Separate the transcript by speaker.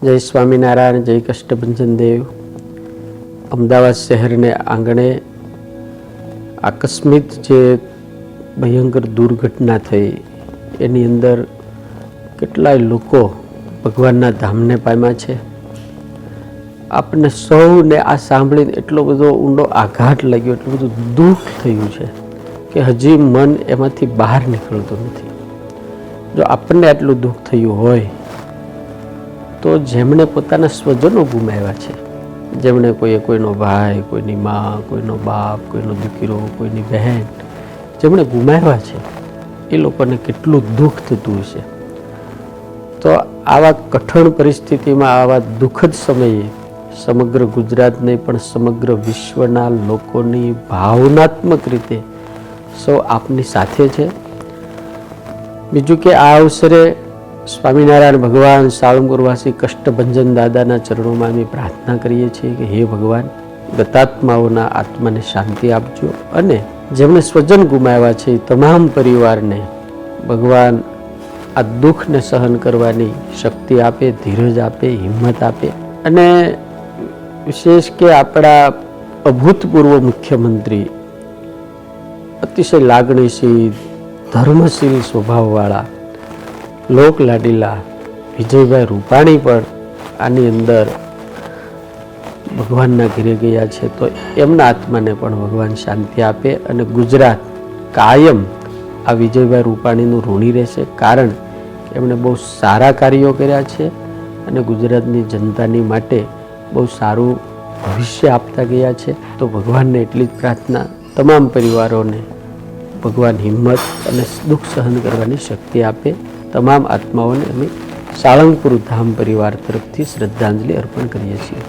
Speaker 1: જય સ્વામિનારાયણ, જય કષ્ટભંજન દેવ. અમદાવાદ શહેરને આંગણે આકસ્મિક જે ભયંકર દુર્ઘટના થઈ એની અંદર કેટલાય લોકો ભગવાનના ધામને પામ્યા છે. આપણને સૌને આ સાંભળીને એટલો બધો ઊંડો આઘાત લાગ્યો, એટલું બધું દુઃખ થયું છે કે હજી મન એમાંથી બહાર નીકળતું નથી. જો આપણને આટલું દુઃખ થયું હોય તો જેમણે પોતાના સ્વજનો ગુમાવ્યા છે, જેમણે કોઈનો ભાઈ, કોઈની મા, કોઈનો બાપ, કોઈનો દીકરો, કોઈની બહેન જેમણે ગુમાવ્યા છે એ લોકોને કેટલું દુઃખ થતું હશે. તો આવા કઠણ પરિસ્થિતિમાં, આવા દુઃખદ સમયે સમગ્ર ગુજરાત નહીં પણ સમગ્ર વિશ્વના લોકોની ભાવનાત્મક રીતે સૌ આપની સાથે છે. બીજું કે આ અવસરે સ્વામિનારાયણ ભગવાન, સાળંગપુરવાસી કષ્ટભંજન દાદાના ચરણોમાં અમે પ્રાર્થના કરીએ છીએ કે હે ભગવાન, ગતાત્માઓના આત્માને શાંતિ આપજો અને જેમણે સ્વજન ગુમાવ્યા છે એ તમામ પરિવારને ભગવાન આ દુઃખને સહન કરવાની શક્તિ આપે, ધીરજ આપે, હિંમત આપે. અને વિશેષ કે આપણા અભૂતપૂર્વ મુખ્યમંત્રી, અતિશય લાગણીશીલ, ધર્મશીલ સ્વભાવવાળા, લોકલાડીલા વિજયભાઈ રૂપાણી પણ આની અંદર ભગવાનના ઘરે ગયા છે. તો એમના આત્માને પણ ભગવાન શાંતિ આપે અને ગુજરાત કાયમ આ વિજયભાઈ રૂપાણીનું ઋણી રહેશે. કારણ કે એમણે બહુ સારા કાર્યો કર્યા છે અને ગુજરાતની જનતાની માટે બહુ સારું ભવિષ્ય આપતા ગયા છે. તો ભગવાનને એટલી જ પ્રાર્થના, તમામ પરિવારોને ભગવાન હિંમત અને દુઃખ સહન કરવાની શક્તિ આપે. તમામ આત્માઓને અમે સાળંગપુર ધામ પરિવાર તરફથી શ્રદ્ધાંજલિ અર્પણ કરીએ છીએ.